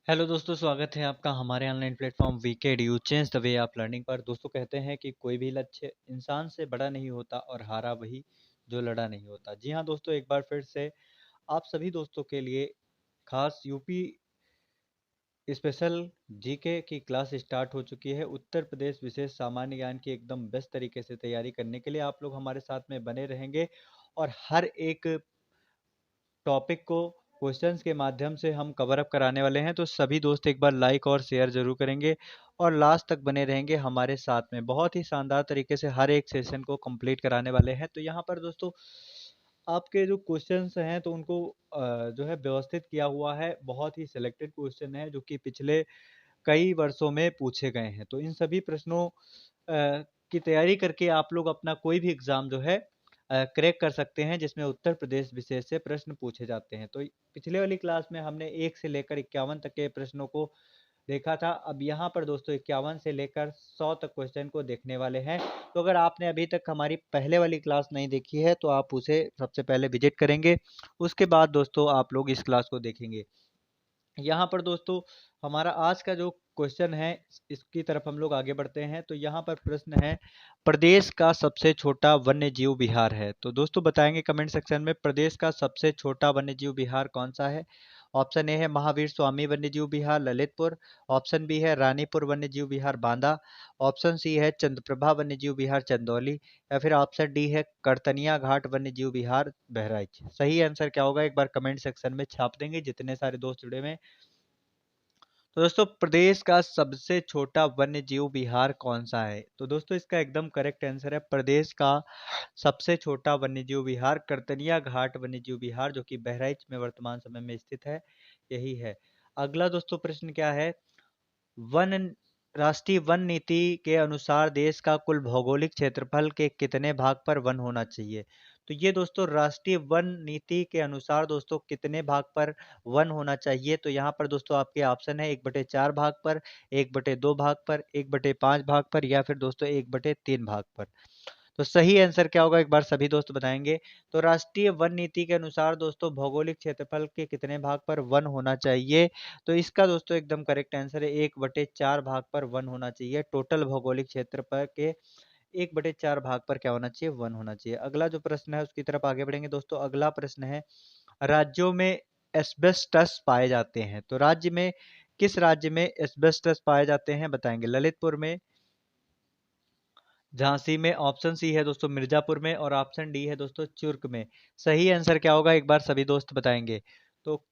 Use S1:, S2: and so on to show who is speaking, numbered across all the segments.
S1: Hello दोस्तों, स्वागत है आपका हमारे online platform VK Edu change the way आप लर्निंग पर। दोस्तों, कहते हैं कि कोई भी लक्ष्य इंसान से बड़ा नहीं होता और हारा वही जो लड़ा नहीं होता। जी हाँ दोस्तों, एक बार फिर से आप सभी दोस्तों के लिए खास यूपी स्पेशल जीके की क्लास स्टार्ट हो चुकी है। उत्तर प्रदेश विशेष सामान्य ज्ञान की एकदम बेस्ट तरीके से तैयारी करने के लिए आप लोग हमारे साथ में बने रहेंगे और हर एक टॉपिक को क्वेश्चंस के माध्यम से हम कवर अप कराने वाले हैं। तो सभी दोस्त एक बार लाइक और शेयर जरूर करेंगे और लास्ट तक बने रहेंगे हमारे साथ में। बहुत ही शानदार तरीके से हर एक सेशन को कंप्लीट कराने वाले हैं। तो यहाँ पर दोस्तों आपके जो क्वेश्चंस हैं तो उनको जो है व्यवस्थित किया हुआ है। बहुत ही सिलेक्टेड क्वेश्चन है जो कि पिछले कई वर्षों में पूछे गए हैं। तो इन सभी प्रश्नों की तैयारी करके आप लोग अपना कोई भी एग्जाम जो है क्रैक कर सकते हैं, जिसमें उत्तर प्रदेश विषय से प्रश्न पूछे जाते हैं। तो पिछले वाली क्लास में हमने 1 से लेकर 51 तक के प्रश्नों को देखा था। अब यहाँ पर दोस्तों 51 से लेकर 100 तक क्वेश्चन को देखने वाले हैं। तो अगर आपने अभी तक हमारी पहले वाली क्लास नहीं देखी है तो आप उसे सबसे पहले विजिट करेंगे। उसके बाद दोस्तों आप लोग इस क्लास को देखेंगे। यहाँ पर दोस्तों हमारा आज का जो क्वेश्चन है इसकी तरफ हम लोग आगे बढ़ते हैं। तो यहाँ पर प्रश्न है, प्रदेश का सबसे छोटा वन्य जीव विहार है। तो दोस्तों बताएंगे कमेंट सेक्शन में प्रदेश का सबसे छोटा वन्य जीव विहार कौन सा है। ऑप्शन ए है महावीर स्वामी वन्य जीव विहार ललितपुर। ऑप्शन बी है रानीपुर वन्य जीव विहार बांदा। ऑप्शन सी है चंद्रप्रभा वन्य जीव विहार चंदौली। या फिर ऑप्शन डी है करतनिया घाट वन्य जीव विहार बहराइच। सही आंसर क्या होगा एक बार कमेंट सेक्शन में छाप देंगे जितने सारे दोस्त जुड़े हुए हैं। तो दोस्तों प्रदेश का सबसे छोटा वन्य जीव विहार कौन सा है। तो दोस्तों इसका एकदम करेक्ट आंसर है प्रदेश का सबसे छोटा वन्य जीव विहार करतनिया घाट वन्य जीव विहार, जो कि बहराइच में वर्तमान समय में स्थित है, यही है। अगला दोस्तों प्रश्न क्या है, वन राष्ट्रीय वन नीति के अनुसार देश का कुल भौगोलिक क्षेत्रफल के कितने भाग पर वन होना चाहिए। तो ये दोस्तों राष्ट्रीय वन नीति के अनुसार दोस्तों कितने भाग पर वन होना चाहिए। तो यहाँ पर दोस्तों आपके ऑप्शन है 1/4 भाग पर, 1/2 भाग पर, 1/5 भाग पर, या फिर दोस्तों 1/3 भाग पर। तो सही आंसर क्या होगा एक बार सभी दोस्त बताएंगे। तो राष्ट्रीय वन नीति के अनुसार दोस्तों भौगोलिक क्षेत्रफल के कितने भाग पर वन होना चाहिए। तो इसका दोस्तों एकदम करेक्ट आंसर है 1/4 भाग पर वन होना चाहिए। टोटल भौगोलिक क्षेत्र पर के 1/4 भाग पर क्या होना चाहिए, वन होना चाहिए। अगला जो प्रश्न है उसकी तरफ आगे बढ़ेंगे दोस्तों। अगला प्रश्न है, राज्यों में एस्बेस्टस पाए जाते हैं। तो किस राज्य में एस्बेस्टस पाए जाते हैं बताएंगे। ललितपुर में, झांसी में, ऑप्शन सी है दोस्तों मिर्जापुर में, और ऑप्शन डी है दोस्तों चुर्क में। सही आंसर क्या होगा एक बार सभी दोस्त बताएंगे। तो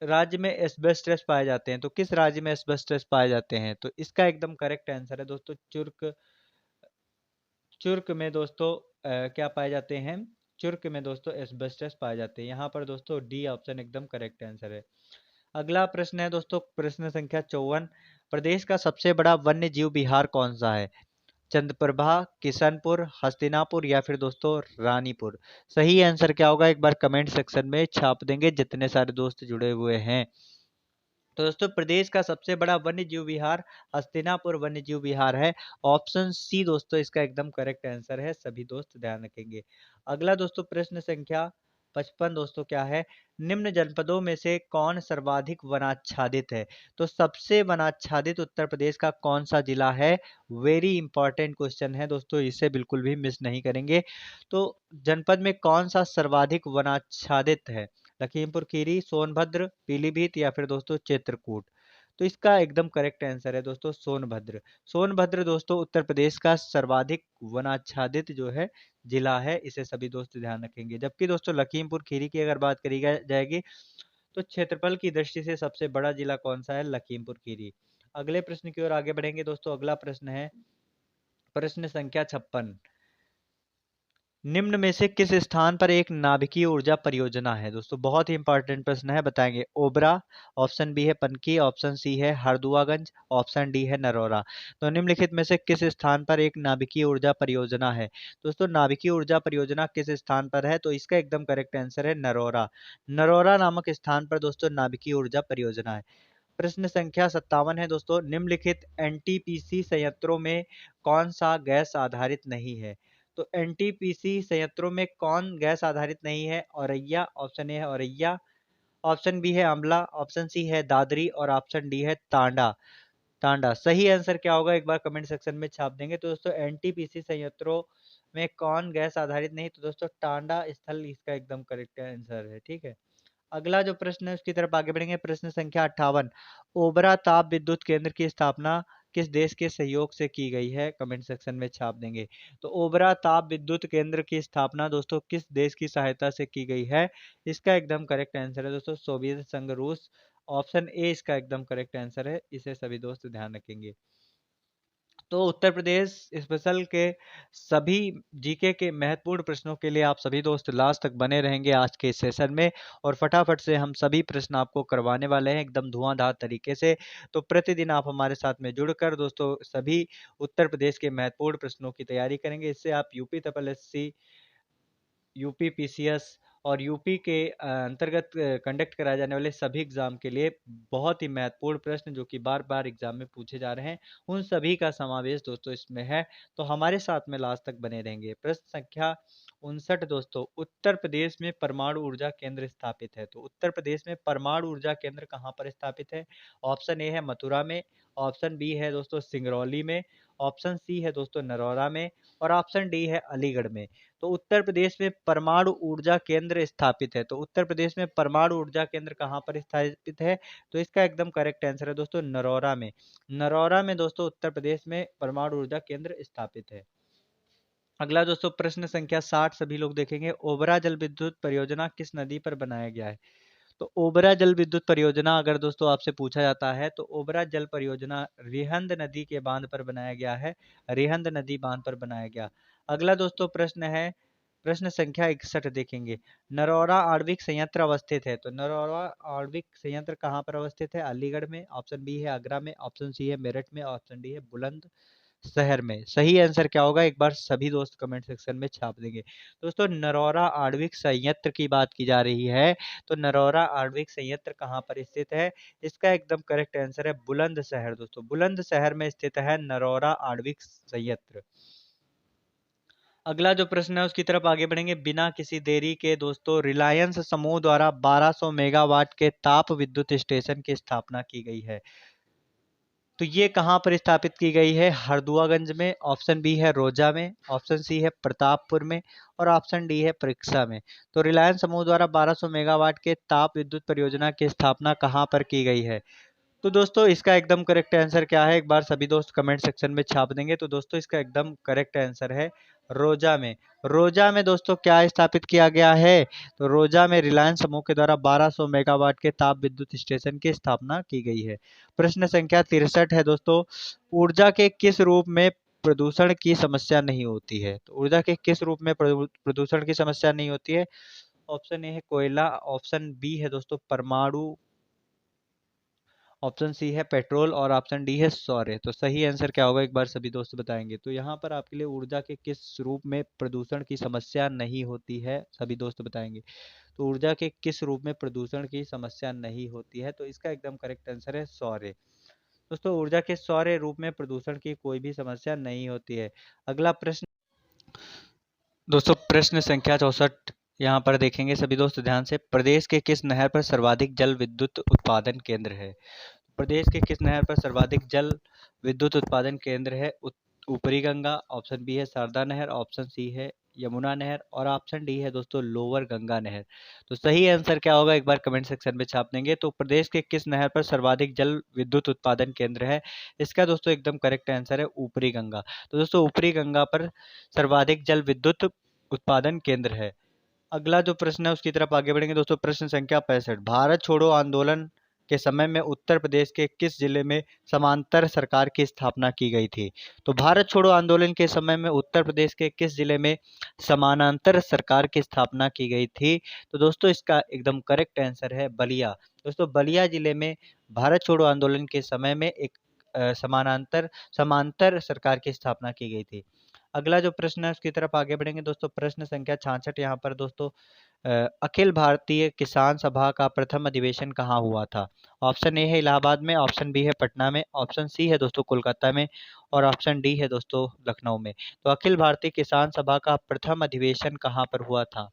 S1: राज्य में एस्बेस्टस पाए जाते हैं, तो किस राज्य में एस्बेस्टस पाए जाते हैं। तो इसका एकदम करेक्ट आंसर है दोस्तों चुर्क। चुर्क में दोस्तों क्या पाए जाते हैं, चुर्क में दोस्तों एस्बेस्टस पाए जाते हैं। यहाँ पर दोस्तों डी ऑप्शन एकदम करेक्ट आंसर है। अगला प्रश्न है दोस्तों प्रश्न संख्या 54, प्रदेश का सबसे बड़ा वन्य जीव विहार कौन सा है। चंद्रप्रभा, किशनपुर, हस्तिनापुर, या फिर दोस्तों रानीपुर। सही आंसर क्या होगा एक बार कमेंट सेक्शन में छाप देंगे जितने सारे दोस्त जुड़े हुए हैं। तो दोस्तों प्रदेश का सबसे बड़ा वन्य जीव विहार हस्तिनापुर वन्य जीव विहार है। ऑप्शन सी दोस्तों इसका एकदम करेक्ट आंसर है, सभी दोस्त ध्यान रखेंगे। अगला दोस्तों प्रश्न संख्या 55 दोस्तों क्या है, निम्न जनपदों में से कौन सर्वाधिक वनाच्छादित है। तो सबसे वनाच्छादित उत्तर प्रदेश का कौन सा जिला है। वेरी इंपॉर्टेंट क्वेश्चन है दोस्तों, इसे बिल्कुल भी मिस नहीं करेंगे। तो जनपद में कौन सा सर्वाधिक वनाच्छादित है, लखीमपुर खीरी, सोनभद्र, पीलीभीत, या फिर दोस्तों चित्रकूट। तो इसका एकदम करेक्ट आंसर है दोस्तों सोनभद्र। सोनभद्र दोस्तों उत्तर प्रदेश का सर्वाधिक वनाच्छादित जो है जिला है, इसे सभी दोस्त ध्यान रखेंगे। जबकि दोस्तों लखीमपुर खीरी की अगर बात करी जाएगी तो क्षेत्रफल की दृष्टि से सबसे बड़ा जिला कौन सा है, लखीमपुर खीरी। अगले प्रश्न की ओर आगे बढ़ेंगे दोस्तों। अगला प्रश्न है प्रश्न संख्या 56, निम्न में से किस स्थान पर एक नाभिकीय ऊर्जा परियोजना है। दोस्तों बहुत ही इंपॉर्टेंट प्रश्न है, बताएंगे। ओबरा, ऑप्शन बी है पनकी, ऑप्शन सी है हरदुआगंज, ऑप्शन डी है नरौरा। तो निम्नलिखित में से किस स्थान पर एक नाभिकीय ऊर्जा परियोजना है। दोस्तों नाभिकीय ऊर्जा परियोजना किस स्थान पर है, तो इसका एकदम करेक्ट आंसर है नरौरा। नरौरा नामक स्थान पर दोस्तों नाभिकीय ऊर्जा परियोजना है। प्रश्न संख्या 57 है दोस्तों, निम्नलिखित एनटीपीसी संयंत्रों में कौन सा गैस आधारित नहीं है। तो एनटीपीसी संयंत्रों में कौन गैस आधारित नहीं है, औरैया, ऑप्शन ए है औरैया, ऑप्शन बी है आंवला, ऑप्शन सी है दादरी और ऑप्शन डी है तांडा। तांडा सही आंसर क्या होगा एक बार कमेंट सेक्शन में छाप देंगे। तो दोस्तों एनटीपीसी संयंत्रों में कौन गैस आधारित नहीं, तो दोस्तों टांडा स्थल इसका एकदम करेक्ट आंसर है। ठीक है, अगला जो प्रश्न है उसकी तरफ आगे बढ़ेंगे। प्रश्न संख्या 58, ओबरा ताप विद्युत केंद्र की स्थापना किस देश के सहयोग से की गई है, कमेंट सेक्शन में छाप देंगे। तो ओबरा ताप विद्युत केंद्र की स्थापना दोस्तों किस देश की सहायता से की गई है, इसका एकदम करेक्ट आंसर है दोस्तों सोवियत संघ रूस। ऑप्शन ए इसका एकदम करेक्ट आंसर है, इसे सभी दोस्त ध्यान रखेंगे। तो उत्तर प्रदेश स्पेशल के सभी जीके के महत्वपूर्ण प्रश्नों के लिए आप सभी दोस्त लास्ट तक बने रहेंगे आज के सेशन में, और फटाफट से हम सभी प्रश्न आपको करवाने वाले हैं एकदम धुआंधार तरीके से। तो प्रतिदिन आप हमारे साथ में जुड़कर दोस्तों सभी उत्तर प्रदेश के महत्वपूर्ण प्रश्नों की तैयारी करेंगे। इससे आप UP triple SC, UP PCS और यूपी के अंतर्गत कंडक्ट कराए जाने वाले सभी एग्जाम के लिए बहुत ही महत्वपूर्ण प्रश्न जो कि बार बार एग्जाम में पूछे जा रहे हैं, उन सभी का समावेश दोस्तों इसमें है। तो हमारे साथ में लास्ट तक बने रहेंगे। प्रश्न संख्या 59 दोस्तों, उत्तर प्रदेश में परमाणु ऊर्जा केंद्र स्थापित है। तो उत्तर प्रदेश में परमाणु ऊर्जा केंद्र कहाँ पर स्थापित है? ऑप्शन ए है मथुरा में, ऑप्शन बी है दोस्तों सिंगरौली में, ऑप्शन सी है दोस्तों नरौरा में, और ऑप्शन डी है अलीगढ़ में। तो उत्तर प्रदेश में परमाणु ऊर्जा केंद्र स्थापित है। तो उत्तर प्रदेश में परमाणु ऊर्जा केंद्र कहाँ पर स्थापित है? तो इसका एकदम करेक्ट आंसर है दोस्तों नरौरा में। नरौरा में दोस्तों उत्तर प्रदेश में परमाणु ऊर्जा केंद्र स्थापित है। अगला दोस्तों प्रश्न संख्या 60 सभी लोग देखेंगे। ओबरा जल विद्युत परियोजना किस नदी पर बनाया गया है? तो ओबरा जल विद्युत परियोजना अगर दोस्तों आपसे पूछा जाता है तो ओबरा जल परियोजना रिहंद नदी के बांध पर बनाया गया है। रिहंद नदी बांध पर बनाया गया। अगला दोस्तों प्रश्न है प्रश्न संख्या 61 देखेंगे। नरौरा आणविक संयंत्र अवस्थित है। तो नरौरा आणविक संयंत्र कहाँ पर अवस्थित है? अलीगढ़ में, ऑप्शन बी है आगरा में, ऑप्शन सी है मेरठ में, ऑप्शन डी है बुलंद शहर में। सही आंसर क्या होगा एक बार सभी दोस्त कमेंट सेक्शन में छाप देंगे। दोस्तों नरौरा आणविक संयंत्र की बात की जा रही है, तो नरौरा आणविक संयंत्र कहाँ पर स्थित है? इसका एकदम करेक्ट आंसर है बुलंदशहर। दोस्तों बुलंदशहर में स्थित है नरौरा आणविक संयंत्र। अगला जो प्रश्न है उसकी तरफ आगे बढ़ेंगे। बिना किसी देरी के दोस्तों रिलायंस समूह द्वारा 1200 मेगावाट के ताप विद्युत स्टेशन की स्थापना की गई है। तो ये कहाँ पर स्थापित की गई है? हरदुआगंज में, ऑप्शन बी है रोजा में, ऑप्शन सी है प्रतापपुर में, और ऑप्शन डी है परीक्षा में। तो रिलायंस समूह द्वारा 1200 मेगावाट के ताप विद्युत परियोजना की स्थापना कहाँ पर की गई है? तो दोस्तों इसका एकदम करेक्ट आंसर क्या है एक बार सभी दोस्त कमेंट सेक्शन में छाप देंगे। तो दोस्तों इसका एकदम करेक्ट आंसर है रोजा में। रोजा में दोस्तों क्या स्थापित किया गया है? तो रोजा में रिलायंस समूह के द्वारा 1200 मेगावाट के ताप विद्युत स्टेशन की स्थापना की गई है। प्रश्न संख्या 63 है दोस्तों, ऊर्जा के किस रूप में प्रदूषण की समस्या नहीं होती है? तो ऊर्जा के किस रूप में प्रदूषण की समस्या नहीं होती है? ऑप्शन ए है कोयला, ऑप्शन बी है दोस्तों परमाणु, ऑप्शन सी है पेट्रोल, और ऑप्शन डी है सौर। तो सही आंसर क्या होगा एक बार सभी दोस्त बताएंगे। तो यहाँ पर आपके लिए ऊर्जा के किस रूप में प्रदूषण की समस्या नहीं होती है, सभी दोस्त बताएंगे। तो ऊर्जा के किस रूप में प्रदूषण की समस्या नहीं होती है? तो इसका एकदम करेक्ट आंसर है सौर। दोस्तों ऊर्जा के सौर रूप में प्रदूषण की कोई भी समस्या नहीं होती है। अगला प्रश्न दोस्तों प्रश्न संख्या 64 यहाँ पर देखेंगे सभी दोस्त ध्यान से। प्रदेश के किस नहर पर सर्वाधिक जल विद्युत उत्पादन केंद्र है? प्रदेश के किस नहर पर सर्वाधिक जल विद्युत उत्पादन केंद्र है? ऊपरी गंगा, ऑप्शन बी है शारदा नहर, ऑप्शन सी है यमुना नहर, और ऑप्शन डी है दोस्तों लोअर गंगा नहर। तो सही आंसर क्या होगा एक बार कमेंट सेक्शन में छाप देंगे। तो प्रदेश के किस नहर पर सर्वाधिक जल विद्युत उत्पादन केंद्र है? इसका दोस्तों एकदम करेक्ट आंसर है ऊपरी गंगा। तो दोस्तों ऊपरी गंगा पर सर्वाधिक जल विद्युत उत्पादन केंद्र है। अगला जो प्रश्न है उसकी तरफ आगे बढ़ेंगे दोस्तों। प्रश्न संख्या 65, भारत छोड़ो आंदोलन के समय में उत्तर प्रदेश के किस जिले में समांतर सरकार की स्थापना की गई थी? तो भारत छोड़ो आंदोलन के समय में उत्तर प्रदेश के किस जिले में समानांतर सरकार की स्थापना की गई थी? तो दोस्तों इसका एकदम करेक्ट आंसर है बलिया। दोस्तों बलिया जिले में भारत छोड़ो आंदोलन के समय में एक समांतर सरकार की स्थापना की गई थी। अगला जो प्रश्न है उसकी तरफ आगे बढ़ेंगे दोस्तों। प्रश्न संख्या 66 यहाँ पर दोस्तों अखिल भारतीय किसान सभा का प्रथम अधिवेशन कहाँ हुआ था? ऑप्शन ए है इलाहाबाद में, ऑप्शन बी है पटना में, ऑप्शन सी है दोस्तों कोलकाता में, और ऑप्शन डी है दोस्तों लखनऊ में। तो अखिल भारतीय किसान सभा का प्रथम अधिवेशन कहाँ पर हुआ था?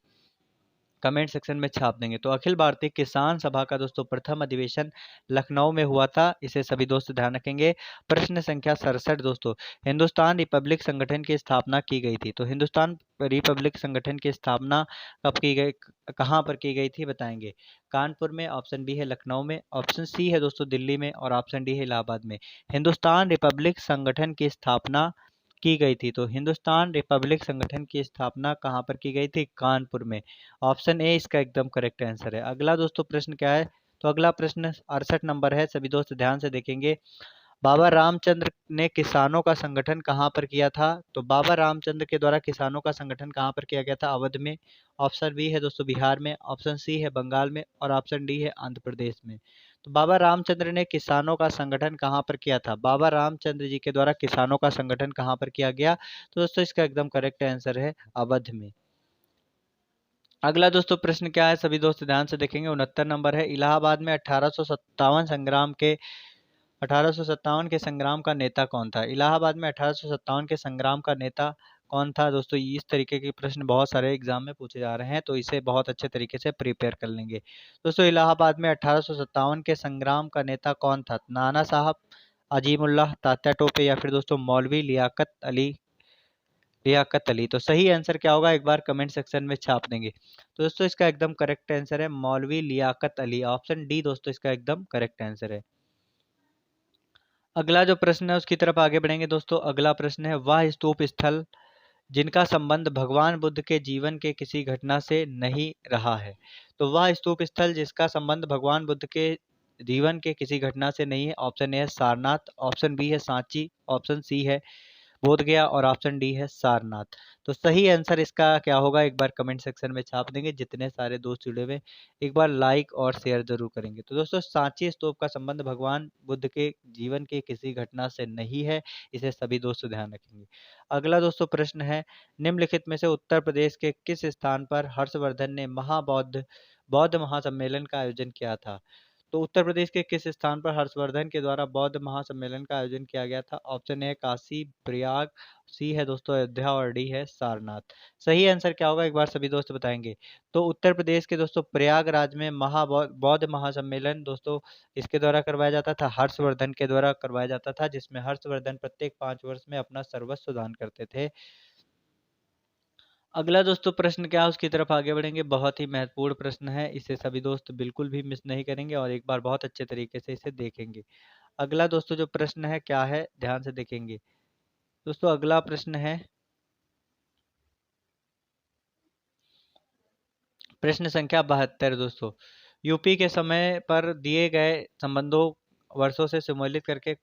S1: कमेंट सेक्शन में छाप देंगे। तो अखिल भारतीय किसान सभा का दोस्तों प्रथम अधिवेशन लखनऊ में हुआ था, इसे सभी दोस्त ध्यान रखेंगे। प्रश्न संख्या 67 दोस्तों, हिंदुस्तान रिपब्लिक संगठन की स्थापना की गई थी। तो हिंदुस्तान रिपब्लिक संगठन की स्थापना कब की गई, कहाँ पर की गई थी बताएंगे। कानपुर में, ऑप्शन बी है लखनऊ में, ऑप्शन सी है दोस्तों दिल्ली में, और ऑप्शन डी है इलाहाबाद में। हिंदुस्तान रिपब्लिक संगठन की स्थापना की गई थी। तो हिंदुस्तान रिपब्लिक संगठन की स्थापना कहाँ पर की गई थी, कानपुर में। ऑप्शन ए इसका एकदम करेक्ट आंसर है। अगला दोस्तों प्रश्न क्या है, तो अगला प्रश्न 68 नंबर है, सभी दोस्त ध्यान से देखेंगे। बाबा रामचंद्र ने किसानों का संगठन कहाँ पर किया था। तो बाबा रामचंद्र के द्वारा किसानों का संगठन कहाँ पर किया गया था, अवध में। ऑप्शन बी है दोस्तों बिहार में, ऑप्शन सी है बंगाल में, और ऑप्शन डी है आंध्र प्रदेश में। तो बाबा रामचंद्र ने किसानों का संगठन कहाँ पर किया था, बाबा रामचंद्र जी के द्वारा किसानों का संगठन कहाँ पर किया गया, तो दोस्तों इसका एकदम करेक्ट आंसर है अवध में। अगला दोस्तों प्रश्न क्या है, सभी दोस्त ध्यान से देखेंगे। 69 नंबर है, इलाहाबाद में 1857 के संग्राम का नेता कौन था। इलाहाबाद में 1857 के संग्राम का नेता कौन था दोस्तों। इस तरीके के प्रश्न बहुत सारे एग्जाम में पूछे जा रहे हैं, तो इसे बहुत अच्छे तरीके से प्रिपेयर कर लेंगे। दोस्तों इलाहाबाद में 1857 के संग्राम का नेता कौन था, नाना साहब, अजीमुल्लाह, तात्या टोपे, या फिर दोस्तों मौलवी लियाकत अली। तो सही आंसर क्या होगा, एक बार कमेंट सेक्शन में छाप देंगे। तो दोस्तों इसका एकदम करेक्ट आंसर है मौलवी लियाकत अली, ऑप्शन डी दोस्तों इसका एकदम करेक्ट आंसर है। अगला जो प्रश्न है उसकी तरफ आगे बढ़ेंगे दोस्तों। अगला प्रश्न है, वह स्तूप स्थल जिनका संबंध भगवान बुद्ध के जीवन के किसी घटना से नहीं रहा है। तो वह स्तूप स्थल जिसका संबंध भगवान बुद्ध के जीवन के किसी घटना से नहीं है, ऑप्शन ए है सारनाथ, ऑप्शन बी है सांची, ऑप्शन सी है बोध गया, और ऑप्शन डी है सारनाथ। तो सही आंसर इसका क्या होगा, एक बार कमेंट सेक्शन में छाप देंगे। जितने सारे दोस्त जुड़े हुए एक बार लाइक और शेयर जरूर करेंगे। तो दोस्तों सांची स्तूप का संबंध भगवान बुद्ध के जीवन के किसी घटना से नहीं है, इसे सभी दोस्त ध्यान रखेंगे। अगला दोस्तों प्रश्न है, निम्नलिखित में से उत्तर प्रदेश के किस स्थान पर हर्षवर्धन ने महाबौद्ध बौद्ध महासम्मेलन का आयोजन किया था। तो उत्तर प्रदेश के किस स्थान पर हर्षवर्धन के द्वारा बौद्ध महासम्मेलन का आयोजन किया गया था। ऑप्शन ए काशी, प्रयाग, सी है दोस्तों अयोध्या, और डी है सारनाथ। सही आंसर क्या होगा, एक बार सभी दोस्त बताएंगे। तो उत्तर प्रदेश के दोस्तों प्रयागराज में बौद्ध महासम्मेलन दोस्तों इसके द्वारा करवाया जाता था, हर्षवर्धन के द्वारा करवाया जाता था, जिसमें हर्षवर्धन प्रत्येक 5 वर्ष में अपना सर्वस्व दान करते थे। अगला दोस्तों प्रश्न क्या है उसकी तरफ आगे बढ़ेंगे। बहुत ही महत्वपूर्ण प्रश्न है, इसे सभी दोस्त बिल्कुल भी मिस नहीं करेंगे और एक बार बहुत अच्छे तरीके से इसे देखेंगे। अगला दोस्तों जो प्रश्न है क्या है, ध्यान से देखेंगे दोस्तों। अगला प्रश्न है प्रश्न संख्या 72 दोस्तों। यूपी के समय पर दिए गए संबंधों वर्षों से सम्मिलित करके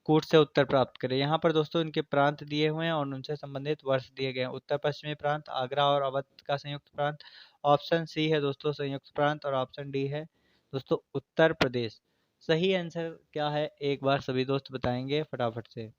S1: कूट से उत्तर प्राप्त करें। यहाँ पर दोस्तों इनके प्रांत दिए हुए हैं और उनसे संबंधित वर्ष दिए गए हैं। उत्तर पश्चिमी प्रांत, आगरा और अवध का संयुक्त प्रांत, ऑप्शन सी है दोस्तों संयुक्त प्रांत, और ऑप्शन डी है दोस्तों उत्तर प्रदेश। सही आंसर क्या है, एक बार सभी दोस्त बताएंगे फटाफट से।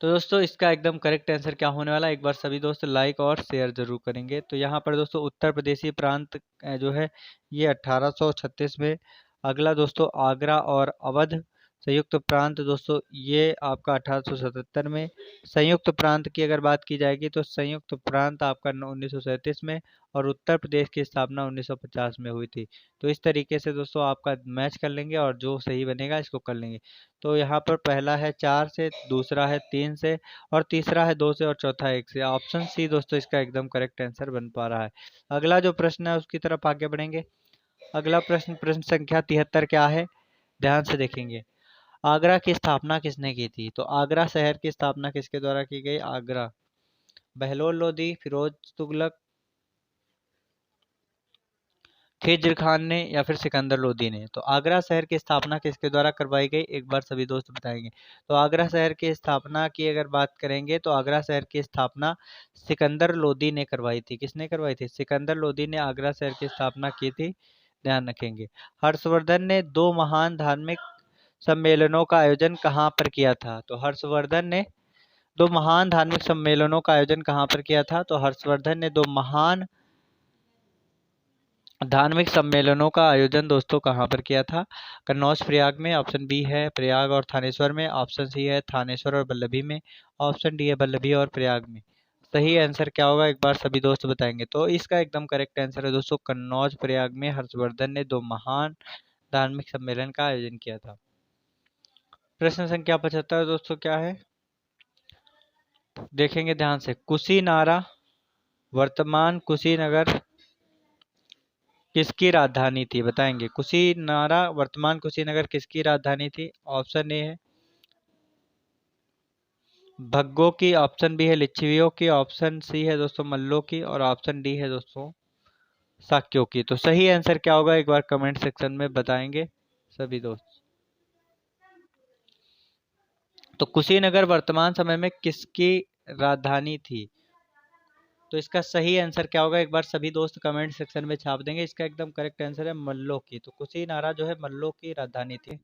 S1: तो दोस्तों इसका एकदम करेक्ट आंसर क्या होने वाला है, एक बार सभी दोस्त लाइक और शेयर जरूर करेंगे। तो यहाँ पर दोस्तों उत्तर प्रदेशी प्रांत जो है ये 1836 में। अगला दोस्तों आगरा और अवध संयुक्त प्रांत दोस्तों ये आपका 1877 में। संयुक्त प्रांत की अगर बात की जाएगी तो संयुक्त प्रांत आपका 1937 में, और उत्तर प्रदेश की स्थापना 1950 में हुई थी। तो इस तरीके से दोस्तों आपका मैच कर लेंगे और जो सही बनेगा इसको कर लेंगे। तो यहाँ पर पहला है 4 से, दूसरा है 3 से, और तीसरा है 2 से, और चौथा 1 से। ऑप्शन सी दोस्तों इसका एकदम करेक्ट आंसर बन पा रहा है। अगला जो प्रश्न है उसकी तरफ आगे बढ़ेंगे। अगला प्रश्न प्रश्न संख्या 73 क्या है, ध्यान से देखेंगे। आगरा की स्थापना किसने की थी। तो आगरा शहर की स्थापना किसके द्वारा की गई, आगरा, बहलोल लोदी, फिरोज तुगलक, खिज्र खान ने, या फिर सिकंदर लोदी ने। तो आगरा शहर की स्थापना किसके द्वारा करवाई गई, एक बार सभी दोस्त बताएंगे। तो आगरा शहर की स्थापना की अगर बात करेंगे तो आगरा शहर की स्थापना सिकंदर लोदी ने करवाई थी। किसने करवाई थी, सिकंदर लोदी ने आगरा शहर की स्थापना की थी, ध्यान रखेंगे। हर्षवर्धन ने 2 महान धार्मिक सम्मेलनों का आयोजन कहाँ पर किया था। तो हर्षवर्धन ने 2 महान धार्मिक सम्मेलनों का आयोजन कहाँ पर किया था। तो हर्षवर्धन ने 2 महान धार्मिक सम्मेलनों का आयोजन दोस्तों कहाँ पर किया था, कन्नौज प्रयाग में, ऑप्शन बी है प्रयाग और थानेश्वर में, ऑप्शन सी है थानेश्वर और बल्लभी में, ऑप्शन डी है बल्लभी और प्रयाग में। सही आंसर क्या होगा एक बार सभी दोस्त बताएंगे। तो इसका एकदम करेक्ट आंसर है दोस्तों, कन्नौज प्रयाग में हर्षवर्धन ने 2 महान धार्मिक सम्मेलन का आयोजन किया था। प्रश्न संख्या 75 दोस्तों क्या है, देखेंगे ध्यान से। कुशीनारा वर्तमान कुशीनगर किसकी राजधानी थी, बताएंगे। कुशीनारा वर्तमान कुशीनगर किसकी राजधानी थी? ऑप्शन ए है भग्गो की, ऑप्शन बी है लिच्छवियों की, ऑप्शन सी है दोस्तों मल्लों की, और ऑप्शन डी है दोस्तों शाक्यों की। तो सही आंसर क्या होगा एक बार कमेंट सेक्शन में बताएंगे सभी दोस्त। तो कुशीनगर वर्तमान समय में किसकी राजधानी थी? तो इसका सही आंसर क्या होगा एक बार सभी दोस्त कमेंट सेक्शन में छाप देंगे। इसका एकदम करेक्ट आंसर है मल्लों की। तो कुशीनारा जो है मल्लों की राजधानी थी।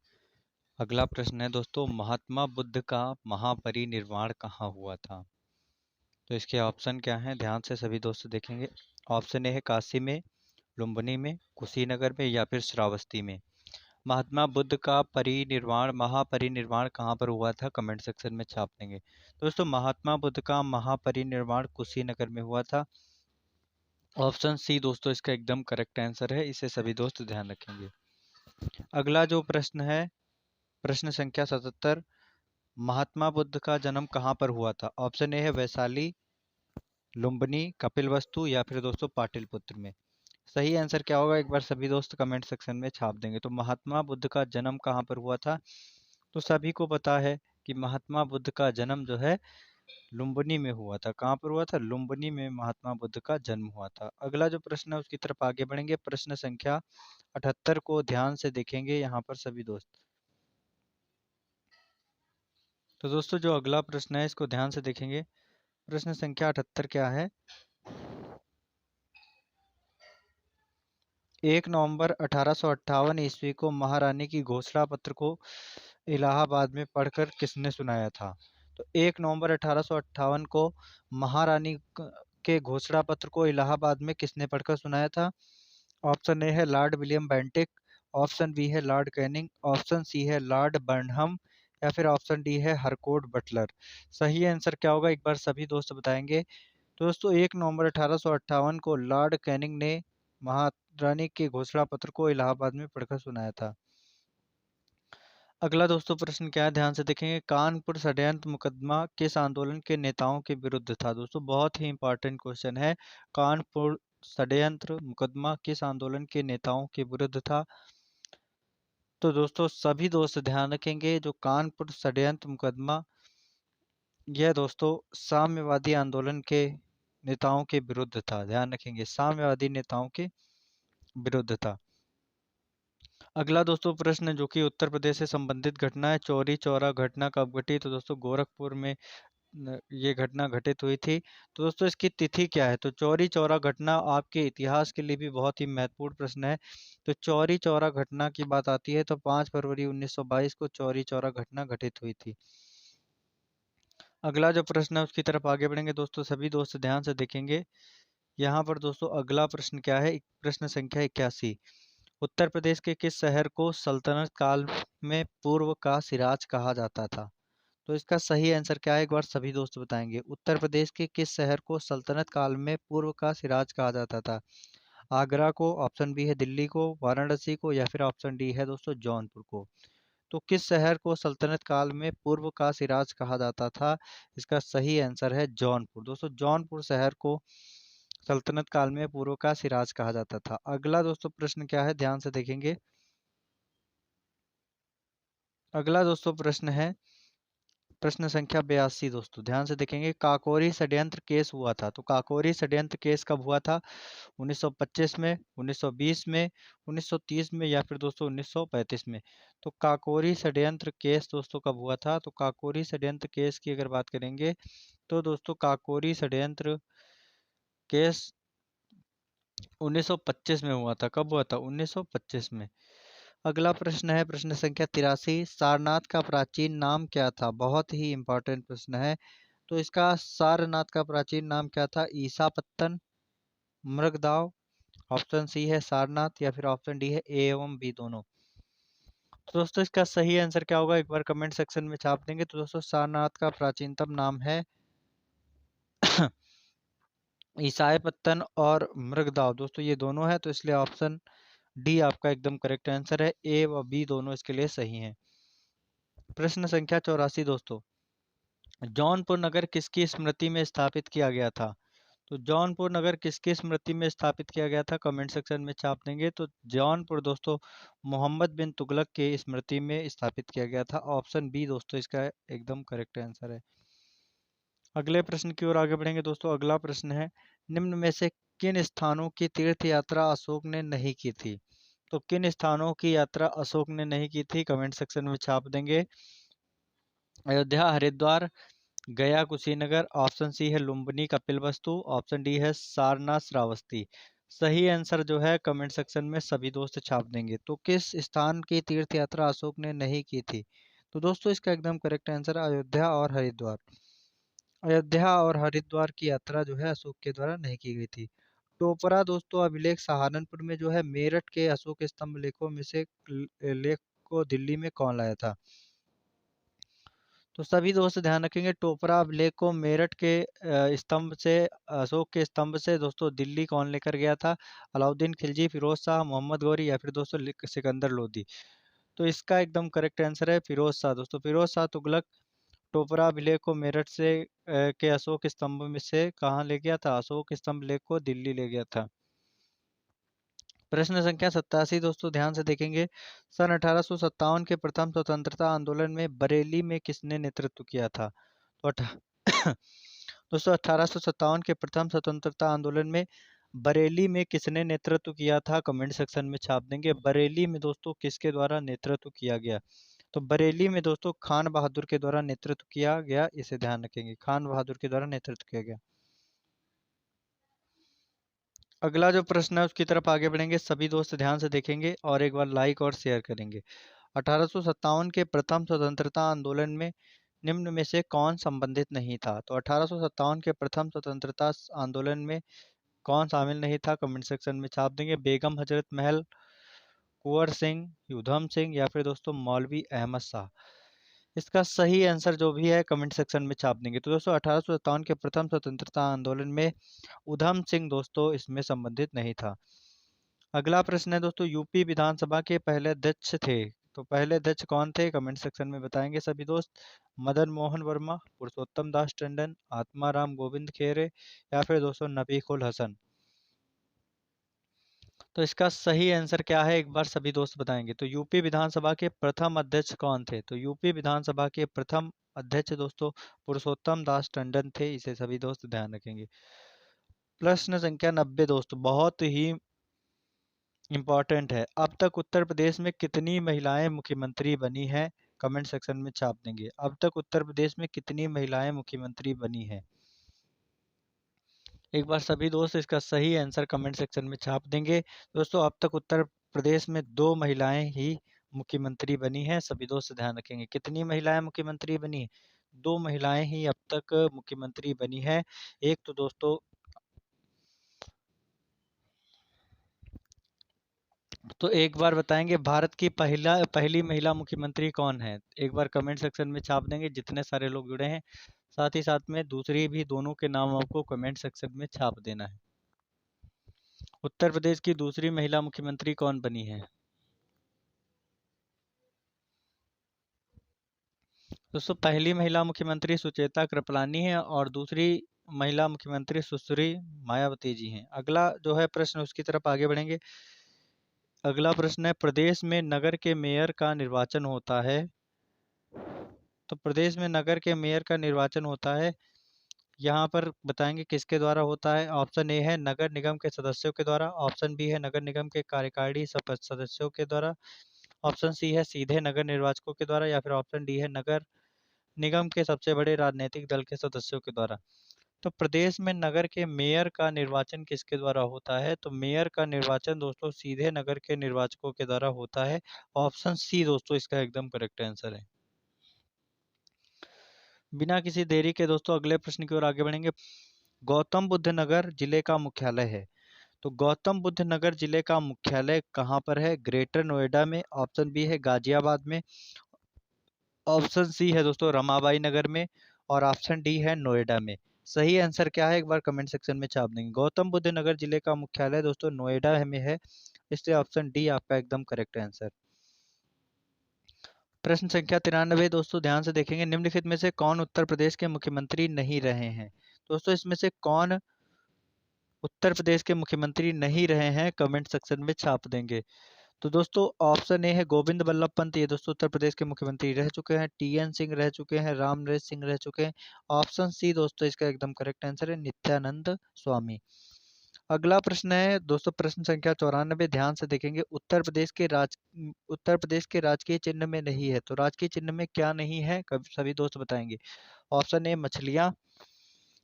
S1: अगला प्रश्न है दोस्तों, महात्मा बुद्ध का महापरिनिर्वाण कहाँ हुआ था? तो इसके ऑप्शन क्या हैं, ध्यान से सभी दोस्त देखेंगे। ऑप्शन ए है काशी में, लुम्बिनी में, कुशीनगर में, या फिर श्रावस्ती में। महात्मा बुद्ध का परिनिर्वाण महापरिनिर्वाण कहाँ पर हुआ था, कमेंट सेक्शन में छाप देंगे। दोस्तों महात्मा बुद्ध का महापरिनिर्वाण कुशीनगर में हुआ था। ऑप्शन सी दोस्तों इसका एकदम करेक्ट आंसर है, इसे सभी दोस्त ध्यान रखेंगे। अगला जो प्रश्न है, प्रश्न संख्या 77, महात्मा बुद्ध का जन्म कहाँ पर हुआ था? ऑप्शन ए है वैशाली, लुम्बिनी, कपिलवस्तु, या फिर दोस्तों पाटलिपुत्र में। सही आंसर क्या होगा एक बार सभी दोस्त कमेंट सेक्शन में छाप देंगे। तो महात्मा बुद्ध का जन्म कहाँ पर हुआ था? तो सभी को पता है कि महात्मा बुद्ध का जन्म जो है लुम्बिनी में हुआ था। कहाँ पर हुआ था? लुम्बिनी में महात्मा बुद्ध का जन्म हुआ था। अगला जो प्रश्न है उसकी तरफ आगे बढ़ेंगे। प्रश्न संख्या 78 को ध्यान से देखेंगे यहाँ पर सभी दोस्त। तो दोस्तों जो अगला प्रश्न है इसको ध्यान से देखेंगे। प्रश्न संख्या 78 क्या है, 1 नवंबर 1858 ईस्वी को महारानी की घोषणा पत्र को इलाहाबाद में पढ़कर किसने सुनाया था? तो 1 नवंबर 1858 को महारानी के घोषणा पत्र को इलाहाबाद में किसने पढ़कर सुनाया था? ऑप्शन ए है lord William Bentinck, option B है लॉर्ड कैनिंग, ऑप्शन सी है लॉर्ड बर्नहम, या फिर ऑप्शन डी है हरकोर्ट बटलर। सही आंसर क्या होगा एक बार सभी दोस्त बताएंगे। तो दोस्तों 1 नवंबर 1858 को लॉर्ड कैनिंग ने महारानी के घोषणा पत्र को इलाहाबाद में पढ़कर सुनाया था। अगला दोस्तों प्रश्न क्या है, ध्यान से देखेंगे। कानपुर षड्यंत्र मुकदमा किस आंदोलन के नेताओं के विरुद्ध था? दोस्तों बहुत ही इंपॉर्टेंट क्वेश्चन है। कानपुर षड्यंत्र मुकदमा किस आंदोलन के नेताओं के विरुद्ध था? तो दोस्तों सभी दोस्त ध्यान रखेंगे, जो कानपुर षड्यंत्र मुकदमा यह दोस्तों साम्यवादी आंदोलन के नेताओं के विरुद्ध था। ध्यान रखेंगे, साम्यवादी नेताओं के विरुद्ध था। अगला दोस्तों प्रश्न जो कि उत्तर प्रदेश से संबंधित घटना है, चौरी चौरा घटना कब घटी? तो दोस्तों गोरखपुर में ये घटना घटित हुई थी। तो दोस्तों इसकी तिथि क्या है? तो चौरी चौरा घटना आपके इतिहास के लिए भी बहुत ही महत्वपूर्ण प्रश्न है। तो चौरी चौरा घटना की बात आती है तो 5 फरवरी 1922 को चौरी चौरा घटना घटित हुई थी। अगला जो प्रश्न है उसकी तरफ आगे बढ़ेंगे दोस्तों, सभी दोस्त ध्यान से देखेंगे। यहाँ पर दोस्तों अगला प्रश्न क्या है, प्रश्न संख्या 81, उत्तर प्रदेश के किस शहर को सल्तनत काल में पूर्व का सिराज कहा जाता था? तो इसका सही आंसर क्या है एक बार सभी दोस्त बताएंगे। उत्तर प्रदेश के किस शहर को सल्तनत काल में पूर्व का सिराज कहा जाता था? आगरा को, ऑप्शन बी है दिल्ली को, वाराणसी को, या फिर ऑप्शन डी है दोस्तों जौनपुर को। तो किस शहर को सल्तनत काल में पूर्व का सिराज कहा जाता था? इसका सही आंसर है जौनपुर। दोस्तों जौनपुर शहर को सल्तनत काल में पूर्व का सिराज कहा जाता था। अगला दोस्तों प्रश्न क्या है, ध्यान से देखेंगे। अगला दोस्तों प्रश्न है प्रश्न संख्या 82 दोस्तों, ध्यान से देखेंगे। काकोरी षड्यंत्र केस हुआ था, तो काकोरी षड्यंत्र केस कब हुआ था? 1925 में, 1920 में, 1930 में, या फिर दोस्तों 1935 में। तो काकोरी षड्यंत्र केस दोस्तों कब हुआ था? तो काकोरी षड्यंत्र केस की अगर बात करेंगे तो दोस्तों काकोरी षड्यंत्र केस 1925 में हुआ था। कब हुआ था? 1925 में। अगला प्रश्न है प्रश्न संख्या 83, सारनाथ का प्राचीन नाम क्या था? बहुत ही इंपॉर्टेंट प्रश्न है। तो इसका सारनाथ का प्राचीन नाम क्या था? ईसापत्तन, मृगदाव, ऑप्शन सी है सारनाथ, या फिर ऑप्शन डी है ए एवं बी दोनों। तो दोस्तों इसका सही आंसर क्या होगा एक बार कमेंट सेक्शन में छाप देंगे। तो दोस्तों सारनाथ का प्राचीनतम नाम है ईसाई पत्तन और मृगदाव दोस्तों ये दोनों है, तो इसलिए ऑप्शन डी आपका एकदम करेक्ट आंसर है। ए व बी दोनों इसके लिए सही हैं। प्रश्न संख्या 84 दोस्तों, जौनपुर नगर किसकी स्मृति में स्थापित किया गया था? तो जौनपुर नगर किसकी स्मृति में स्थापित किया गया था, कमेंट सेक्शन में छाप देंगे। तो जौनपुर दोस्तों मोहम्मद बिन तुगलक के स्मृति में स्थापित किया गया था। ऑप्शन बी दोस्तों इसका एकदम करेक्ट आंसर है। अगले प्रश्न की ओर आगे बढ़ेंगे दोस्तों। अगला प्रश्न है, निम्न में से किन स्थानों की तीर्थ यात्रा अशोक ने नहीं की थी? तो किन स्थानों की यात्रा अशोक ने नहीं की थी, कमेंट सेक्शन में छाप देंगे। अयोध्या, हरिद्वार, गया, कुशीनगर। ऑप्शन सी है लुम्बिनी, कपिलवस्तु। ऑप्शन डी है सारनाथ, श्रावस्ती। सही आंसर जो है कमेंट सेक्शन में सभी दोस्त छाप देंगे। तो किस स्थान की तीर्थ यात्रा अशोक ने नहीं की थी? तो दोस्तों इसका एकदम करेक्ट आंसर अयोध्या और हरिद्वार। अयोध्या और हरिद्वार की यात्रा जो है अशोक के द्वारा नहीं की गई थी। टोपरा दोस्तों अभिलेख सहारनपुर में जो है मेरठ के अशोक स्तंभ लेखों में से लेख को दिल्ली में कौन लाया था? तो सभी दोस्त ध्यान रखेंगे, टोपरा अभिलेख को मेरठ के स्तंभ से, अशोक के स्तंभ से दोस्तों दिल्ली कौन लेकर गया था? अलाउद्दीन खिलजी, फिरोज शाह, मोहम्मद गौरी या फिर दोस्तों सिकंदर लोदी। तो इसका एकदम करेक्ट आंसर है फिरोज शाह दोस्तों। फिरोज शाह तुगलक टोपरा अभिलेख को मेरठ से के अशोक स्तंभ में से कहाँ ले गया था? अशोक स्तंभ लेख को दिल्ली ले गया था। प्रश्न संख्या 87 दोस्तों ध्यान से देखेंगे। सन 1857 के प्रथम स्वतंत्रता आंदोलन में बरेली में किसने नेतृत्व किया था? तो दोस्तों 1857 के प्रथम स्वतंत्रता आंदोलन में बरेली में किसने नेतृत्व किया था, कमेंट सेक्शन में छाप देंगे। बरेली में दोस्तों किसके द्वारा नेतृत्व किया गया? तो बरेली में दोस्तों खान बहादुर के द्वारा नेतृत्व किया गया, इसे ध्यान रखेंगे, खान बहादुर के द्वारा नेतृत्व किया गया। अगला जो प्रश्न है उसकी तरफ आगे बढ़ेंगे, सभी दोस्त ध्यान से देखेंगे और एक बार लाइक और शेयर करेंगे। 1857 के प्रथम स्वतंत्रता आंदोलन में निम्न में से कौन संबंधित नहीं था? तो 1857 के प्रथम स्वतंत्रता आंदोलन में कौन शामिल नहीं था, कमेंट सेक्शन में छाप देंगे। बेगम हजरत महल, कुंवर सिंह, उधम सिंह या फिर दोस्तों मौलवी अहमद शाह। इसका सही आंसर जो भी है कमेंट सेक्शन में छाप देंगे। तो दोस्तों 1857 के प्रथम स्वतंत्रता आंदोलन में उधम सिंह दोस्तों इसमें संबंधित नहीं था। अगला प्रश्न है दोस्तों, यूपी विधानसभा के पहले अध्यक्ष थे, तो पहले अध्यक्ष कौन थे, कमेंट सेक्शन में बताएंगे सभी दोस्त। मदन मोहन वर्मा, पुरुषोत्तम दास टंडन, आत्माराम गोविंद खेरे या फिर दोस्तों नबी उल हसन। तो इसका सही आंसर क्या है एक बार सभी दोस्त बताएंगे। तो यूपी विधानसभा के प्रथम अध्यक्ष कौन थे? तो यूपी विधानसभा के प्रथम अध्यक्ष दोस्तों पुरुषोत्तम दास टंडन थे, इसे सभी दोस्त ध्यान रखेंगे। प्रश्न संख्या 90 दोस्तों बहुत ही इंपॉर्टेंट है। अब तक उत्तर प्रदेश में कितनी महिलाएं मुख्यमंत्री बनी हैं, कमेंट सेक्शन में छाप देंगे। अब तक उत्तर प्रदेश में कितनी महिलाएं मुख्यमंत्री बनी हैं? एक बार सभी दोस्त इसका सही आंसर कमेंट सेक्शन में छाप देंगे। दोस्तों अब तक उत्तर प्रदेश में 2 महिलाएं ही मुख्यमंत्री बनी हैं, सभी दोस्त ध्यान रखेंगे। कितनी महिलाएं मुख्यमंत्री बनी? 2 महिलाएं ही अब तक मुख्यमंत्री बनी है। एक तो दोस्तों तो एक बार बताएंगे भारत की पहली महिला मुख्यमंत्री कौन है? एक बार कमेंट सेक्शन में छाप देंगे जितने सारे लोग जुड़े हैं। साथ ही साथ में दूसरी भी दोनों के नाम आपको कमेंट सेक्शन में छाप देना है। उत्तर प्रदेश की दूसरी महिला मुख्यमंत्री कौन बनी है? दोस्तों पहली महिला मुख्यमंत्री सुचेता कृपलानी है और दूसरी महिला मुख्यमंत्री सुश्री मायावती जी हैं। अगला जो है प्रश्न उसकी तरफ आगे बढ़ेंगे। अगला प्रश्न है, प्रदेश में नगर के मेयर का निर्वाचन होता है। तो प्रदेश में नगर के मेयर का निर्वाचन होता है, यहाँ पर बताएंगे किसके द्वारा होता है। ऑप्शन ए है नगर निगम के सदस्यों के द्वारा। ऑप्शन बी है नगर निगम के कार्यकारिणी सदस्यों के द्वारा। ऑप्शन सी है सीधे नगर निर्वाचकों के द्वारा या फिर ऑप्शन डी है नगर निगम के सबसे बड़े राजनीतिक दल के सदस्यों के द्वारा। तो प्रदेश में नगर के मेयर का निर्वाचन किसके द्वारा होता है? तो मेयर का निर्वाचन दोस्तों सीधे नगर के निर्वाचकों के द्वारा होता है। ऑप्शन सी दोस्तों इसका एकदम करेक्ट आंसर है। बिना किसी देरी के दोस्तों अगले प्रश्न की ओर आगे बढ़ेंगे। गौतम बुद्ध नगर जिले का मुख्यालय है, तो गौतम बुद्ध नगर जिले का मुख्यालय कहाँ पर है? ग्रेटर नोएडा में। ऑप्शन बी है गाजियाबाद में। ऑप्शन सी है दोस्तों रमाबाई नगर में और ऑप्शन डी है नोएडा में। सही आंसर क्या है एक बार कमेंट सेक्शन में छाप देंगे। गौतम बुद्ध नगर जिले का मुख्यालय दोस्तों नोएडा में है, इसलिए ऑप्शन डी आपका एकदम करेक्ट आंसर। प्रश्न संख्या 93 दोस्तों ध्यान से देखेंगे, निम्नलिखित में से कौन उत्तर प्रदेश के मुख्यमंत्री नहीं रहे हैं। दोस्तों इसमें से कौन उत्तर प्रदेश के मुख्यमंत्री नहीं रहे हैं, कमेंट सेक्शन में छाप देंगे। तो दोस्तों ऑप्शन ए है गोविंद बल्लभ पंत, ये दोस्तों उत्तर प्रदेश के मुख्यमंत्री रह चुके हैं। टीएन सिंह रह चुके हैं। राम नरेश सिंह रह चुके हैं। ऑप्शन सी दोस्तों इसका एकदम करेक्ट आंसर है, नित्यानंद स्वामी। अगला प्रश्न है दोस्तों प्रश्न संख्या 94, ध्यान से देखेंगे, उत्तर प्रदेश के राजकीय चिन्ह में नहीं है, तो राजकीय चिन्ह में क्या नहीं है, सभी दोस्त बताएंगे। ऑप्शन ए मछलियां,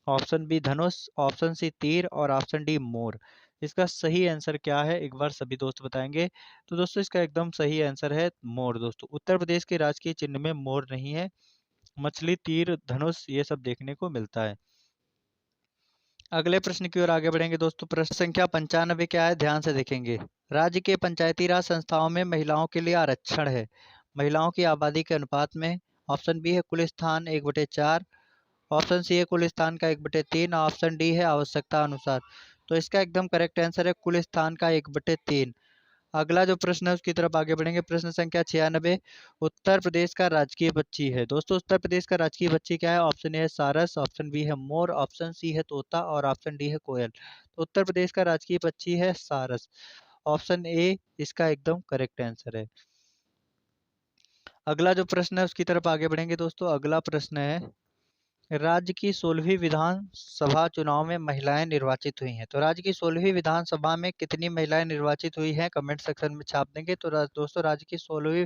S1: ऑप्शन बी धनुष, ऑप्शन सी तीर और ऑप्शन डी मोर। इसका सही आंसर क्या है एक बार सभी दोस्त बताएंगे। तो दोस्तों इसका एकदम सही आंसर है मोर। दोस्तों उत्तर प्रदेश के राजकीय चिन्ह में मोर नहीं है, मछली, तीर, धनुष ये सब देखने को मिलता है। अगले प्रश्न की ओर आगे बढ़ेंगे दोस्तों। प्रश्न संख्या 95 क्या है, ध्यान से देखेंगे, राज्य के पंचायती राज संस्थाओं में महिलाओं के लिए आरक्षण है, महिलाओं की आबादी के अनुपात में। ऑप्शन बी है कुल स्थान 1/4, ऑप्शन सी है कुल स्थान का 1/3, ऑप्शन डी है आवश्यकता अनुसार। तो इसका एकदम करेक्ट आंसर है कुल स्थान का 1/3। अगला जो प्रश्न है उसकी तरफ आगे बढ़ेंगे। प्रश्न संख्या 96, उत्तर प्रदेश का राजकीय पक्षी है। दोस्तों उत्तर प्रदेश का राजकीय पक्षी क्या है, ऑप्शन ए है सारस, ऑप्शन बी है मोर, ऑप्शन सी है तोता और ऑप्शन डी है कोयल। तो उत्तर प्रदेश का राजकीय पक्षी है सारस, ऑप्शन ए इसका एकदम करेक्ट आंसर है। अगला जो प्रश्न है उसकी तरफ आगे बढ़ेंगे दोस्तों। अगला प्रश्न है, राज्य की 16वीं विधानसभा चुनाव में महिलाएं निर्वाचित हुई हैं, तो राज्य की 16वीं विधानसभा में कितनी महिलाएं निर्वाचित हुई हैं, कमेंट सेक्शन में छाप देंगे। तो दोस्तों राज्य की 16वीं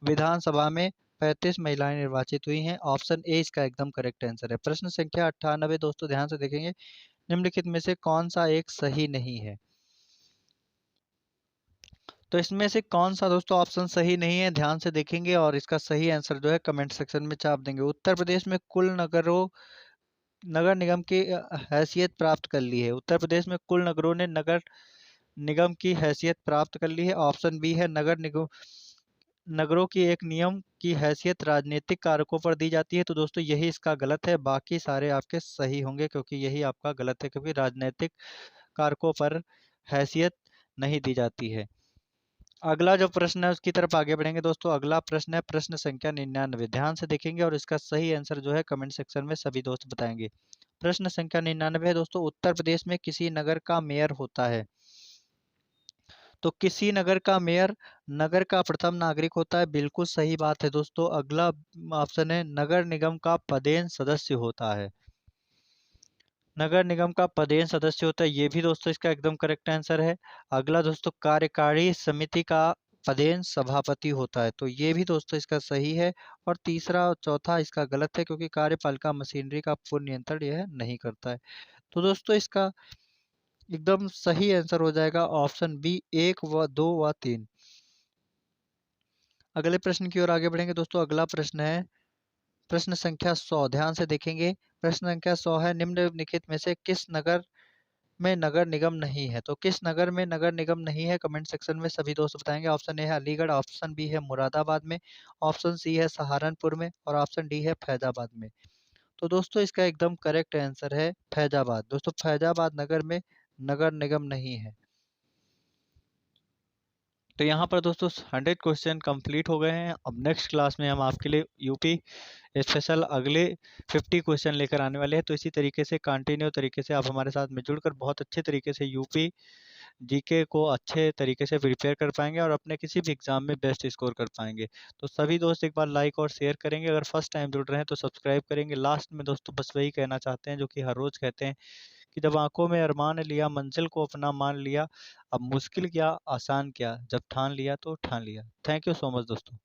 S1: विधानसभा में 35 महिलाएं निर्वाचित हुई हैं, ऑप्शन ए इसका एकदम करेक्ट आंसर है। प्रश्न संख्या 98 दोस्तों ध्यान से देखेंगे, निम्नलिखित में से कौन सा एक सही नहीं है। तो इसमें से कौन सा दोस्तों ऑप्शन सही नहीं है, ध्यान से देखेंगे और इसका सही आंसर जो है कमेंट सेक्शन में छाप देंगे। उत्तर प्रदेश में कुल नगर निगम की हैसियत प्राप्त कर ली है, उत्तर प्रदेश में कुल नगरों ने नगर निगम की हैसियत प्राप्त कर ली है। ऑप्शन बी है नगरों की एक नियम की हैसियत राजनीतिक कारकों पर दी जाती है। तो दोस्तों यही इसका गलत है, बाकी सारे आपके सही होंगे क्योंकि यही आपका गलत है, क्योंकि राजनीतिक कारकों पर हैसियत नहीं दी जाती है। अगला जो प्रश्न है उसकी तरफ आगे बढ़ेंगे दोस्तों। अगला प्रश्न है प्रश्न संख्या 99, ध्यान से देखेंगे और इसका सही आंसर जो है कमेंट सेक्शन में सभी दोस्त बताएंगे। प्रश्न संख्या 99 है दोस्तों, उत्तर प्रदेश में किसी नगर का मेयर होता है, तो किसी नगर का मेयर नगर का प्रथम नागरिक होता है, बिल्कुल सही बात है दोस्तों। अगला ऑप्शन है नगर निगम का पदेन सदस्य होता है, नगर निगम का पदेन सदस्य होता है, ये भी दोस्तों इसका एकदम करेक्ट आंसर है। अगला दोस्तों कार्यकारी समिति का पदेन सभापति होता है, तो ये भी दोस्तों इसका सही है। और तीसरा और चौथा इसका गलत है क्योंकि कार्यपालिका मशीनरी का पूर्ण नियंत्रण यह नहीं करता है। तो दोस्तों इसका एकदम सही आंसर हो जाएगा ऑप्शन बी 1 व 2 व 3। अगले प्रश्न की ओर आगे बढ़ेंगे दोस्तों। अगला प्रश्न है प्रश्न संख्या 100, ध्यान से देखेंगे। प्रश्न संख्या 100 है, निम्नलिखित में से किस नगर में नगर निगम नहीं है, तो किस नगर में नगर निगम नहीं है, कमेंट सेक्शन में सभी दोस्त बताएंगे। ऑप्शन ए है अलीगढ़, ऑप्शन बी है मुरादाबाद में, ऑप्शन सी है सहारनपुर में और ऑप्शन डी है फैजाबाद में। तो दोस्तों इसका एकदम करेक्ट आंसर है फैजाबाद। दोस्तों फैजाबाद नगर में नगर निगम नहीं है। तो यहाँ पर दोस्तों 100 क्वेश्चन कंप्लीट हो गए हैं। अब नेक्स्ट क्लास में हम आपके लिए यूपी स्पेशल अगले 50 क्वेश्चन लेकर आने वाले हैं। तो इसी तरीके से कंटिन्यू तरीके से आप हमारे साथ में जुड़कर बहुत अच्छे तरीके से यूपी जीके को अच्छे तरीके से प्रिपेयर कर पाएंगे और अपने किसी भी एग्जाम में बेस्ट स्कोर कर पाएंगे। तो सभी दोस्त एक बार लाइक और शेयर करेंगे, अगर फर्स्ट टाइम जुड़ रहे हैं तो सब्सक्राइब करेंगे। लास्ट में दोस्तों बस वही कहना चाहते हैं जो कि हर रोज़ कहते हैं कि जब आंखों में अरमान लिया, मंजिल को अपना मान लिया, अब मुश्किल क्या आसान क्या, जब ठान लिया तो ठान लिया। थैंक यू सो मच दोस्तों।